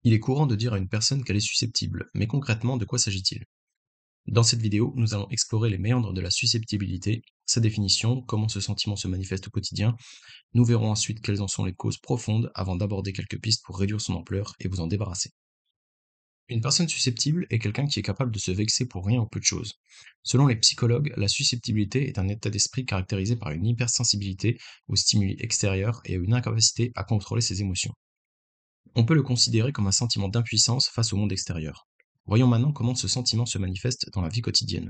Il est courant de dire à une personne qu'elle est susceptible, mais concrètement, de quoi s'agit-il? Dans cette vidéo, nous allons explorer les méandres de la susceptibilité, sa définition, comment ce sentiment se manifeste au quotidien. Nous verrons ensuite quelles en sont les causes profondes avant d'aborder quelques pistes pour réduire son ampleur et vous en débarrasser. Une personne susceptible est quelqu'un qui est capable de se vexer pour rien ou peu de choses. Selon les psychologues, la susceptibilité est un état d'esprit caractérisé par une hypersensibilité aux stimuli extérieurs et une incapacité à contrôler ses émotions. On peut le considérer comme un sentiment d'impuissance face au monde extérieur. Voyons maintenant comment ce sentiment se manifeste dans la vie quotidienne.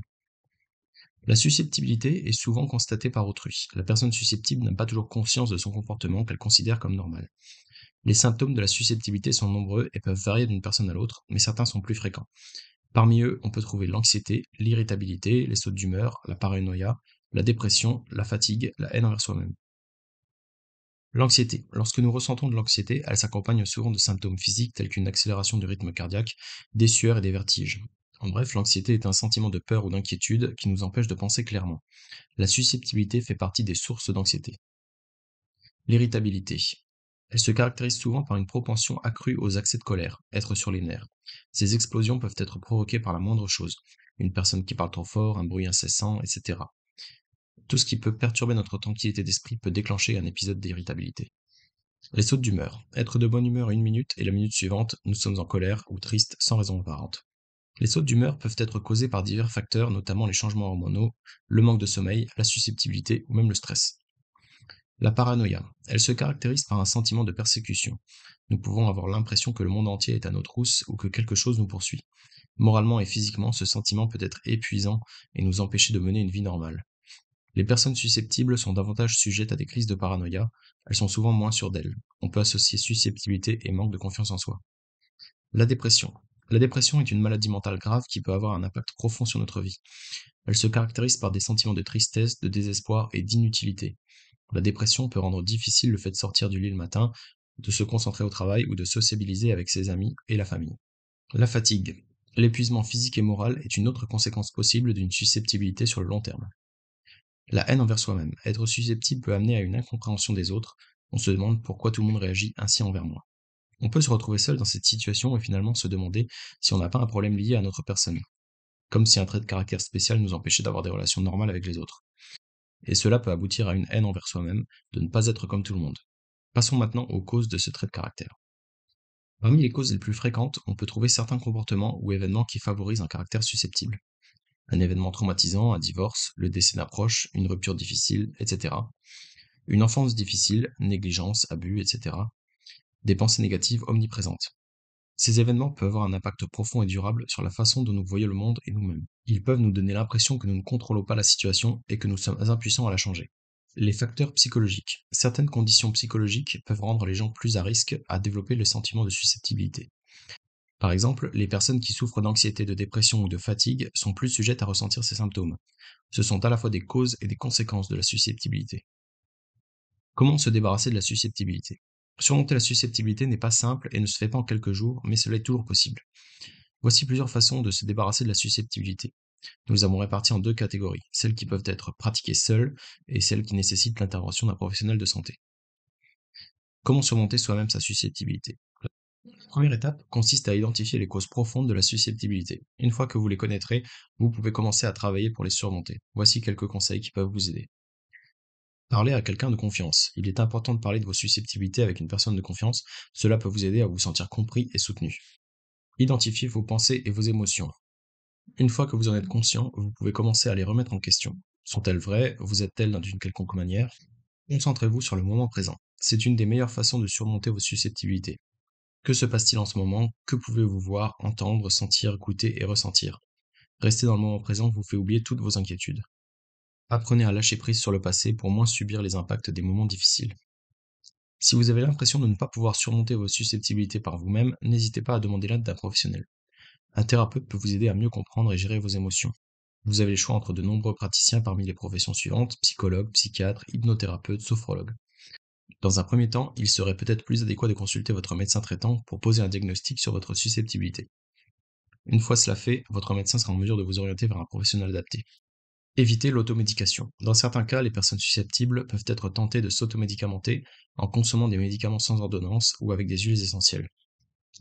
La susceptibilité est souvent constatée par autrui. La personne susceptible n'a pas toujours conscience de son comportement qu'elle considère comme normal. Les symptômes de la susceptibilité sont nombreux et peuvent varier d'une personne à l'autre, mais certains sont plus fréquents. Parmi eux, on peut trouver l'anxiété, l'irritabilité, les sautes d'humeur, la paranoïa, la dépression, la fatigue, la haine envers soi-même. L'anxiété. Lorsque nous ressentons de l'anxiété, elle s'accompagne souvent de symptômes physiques tels qu'une accélération du rythme cardiaque, des sueurs et des vertiges. En bref, l'anxiété est un sentiment de peur ou d'inquiétude qui nous empêche de penser clairement. La susceptibilité fait partie des sources d'anxiété. L'irritabilité. Elle se caractérise souvent par une propension accrue aux accès de colère, être sur les nerfs. Ces explosions peuvent être provoquées par la moindre chose, une personne qui parle trop fort, un bruit incessant, etc. Tout ce qui peut perturber notre tranquillité d'esprit peut déclencher un épisode d'irritabilité. Les sautes d'humeur. Être de bonne humeur une minute et la minute suivante, nous sommes en colère ou tristes sans raison apparente. Les sautes d'humeur peuvent être causées par divers facteurs, notamment les changements hormonaux, le manque de sommeil, la susceptibilité ou même le stress. La paranoïa. Elle se caractérise par un sentiment de persécution. Nous pouvons avoir l'impression que le monde entier est à nos trousses ou que quelque chose nous poursuit. Moralement et physiquement, ce sentiment peut être épuisant et nous empêcher de mener une vie normale. Les personnes susceptibles sont davantage sujettes à des crises de paranoïa, elles sont souvent moins sûres d'elles. On peut associer susceptibilité et manque de confiance en soi. La dépression. La dépression est une maladie mentale grave qui peut avoir un impact profond sur notre vie. Elle se caractérise par des sentiments de tristesse, de désespoir et d'inutilité. La dépression peut rendre difficile le fait de sortir du lit le matin, de se concentrer au travail ou de sociabiliser avec ses amis et la famille. La fatigue. L'épuisement physique et moral est une autre conséquence possible d'une susceptibilité sur le long terme. La haine envers soi-même. Être susceptible peut amener à une incompréhension des autres. On se demande pourquoi tout le monde réagit ainsi envers moi. On peut se retrouver seul dans cette situation et finalement se demander si on n'a pas un problème lié à notre personne, comme si un trait de caractère spécial nous empêchait d'avoir des relations normales avec les autres. Et cela peut aboutir à une haine envers soi-même, de ne pas être comme tout le monde. Passons maintenant aux causes de ce trait de caractère. Parmi les causes les plus fréquentes, on peut trouver certains comportements ou événements qui favorisent un caractère susceptible. Un événement traumatisant, un divorce, le décès d'un proche, une rupture difficile, etc. Une enfance difficile, négligence, abus, etc. Des pensées négatives omniprésentes. Ces événements peuvent avoir un impact profond et durable sur la façon dont nous voyons le monde et nous-mêmes. Ils peuvent nous donner l'impression que nous ne contrôlons pas la situation et que nous sommes impuissants à la changer. Les facteurs psychologiques. Certaines conditions psychologiques peuvent rendre les gens plus à risque à développer le sentiment de susceptibilité. Par exemple, les personnes qui souffrent d'anxiété, de dépression ou de fatigue sont plus sujettes à ressentir ces symptômes. Ce sont à la fois des causes et des conséquences de la susceptibilité. Comment se débarrasser de la susceptibilité? Surmonter la susceptibilité n'est pas simple et ne se fait pas en quelques jours, mais cela est toujours possible. Voici plusieurs façons de se débarrasser de la susceptibilité. Nous les avons réparties en deux catégories, celles qui peuvent être pratiquées seules et celles qui nécessitent l'intervention d'un professionnel de santé. Comment surmonter soi-même sa susceptibilité? La première étape consiste à identifier les causes profondes de la susceptibilité. Une fois que vous les connaîtrez, vous pouvez commencer à travailler pour les surmonter. Voici quelques conseils qui peuvent vous aider. Parlez à quelqu'un de confiance. Il est important de parler de vos susceptibilités avec une personne de confiance. Cela peut vous aider à vous sentir compris et soutenu. Identifiez vos pensées et vos émotions. Une fois que vous en êtes conscient, vous pouvez commencer à les remettre en question. Sont-elles vraies? Vous êtes-elles d'une quelconque manière? Concentrez-vous sur le moment présent. C'est une des meilleures façons de surmonter vos susceptibilités. Que se passe-t-il en ce moment? Que pouvez-vous voir, entendre, sentir, goûter et ressentir? Rester dans le moment présent vous fait oublier toutes vos inquiétudes. Apprenez à lâcher prise sur le passé pour moins subir les impacts des moments difficiles. Si vous avez l'impression de ne pas pouvoir surmonter vos susceptibilités par vous-même, n'hésitez pas à demander l'aide d'un professionnel. Un thérapeute peut vous aider à mieux comprendre et gérer vos émotions. Vous avez le choix entre de nombreux praticiens parmi les professions suivantes: psychologue, psychiatre, hypnothérapeute, sophrologue. Dans un premier temps, il serait peut-être plus adéquat de consulter votre médecin traitant pour poser un diagnostic sur votre susceptibilité. Une fois cela fait, votre médecin sera en mesure de vous orienter vers un professionnel adapté. Évitez l'automédication. Dans certains cas, les personnes susceptibles peuvent être tentées de s'automédicamenter en consommant des médicaments sans ordonnance ou avec des huiles essentielles.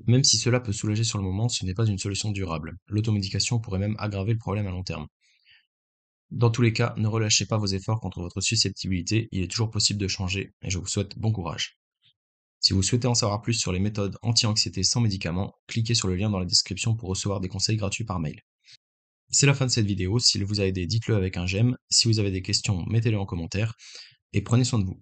Même si cela peut soulager sur le moment, ce n'est pas une solution durable. L'automédication pourrait même aggraver le problème à long terme. Dans tous les cas, ne relâchez pas vos efforts contre votre susceptibilité, il est toujours possible de changer et je vous souhaite bon courage. Si vous souhaitez en savoir plus sur les méthodes anti-anxiété sans médicaments, cliquez sur le lien dans la description pour recevoir des conseils gratuits par mail. C'est la fin de cette vidéo, s'il vous a aidé, dites-le avec un j'aime, si vous avez des questions, mettez-les en commentaire, et prenez soin de vous.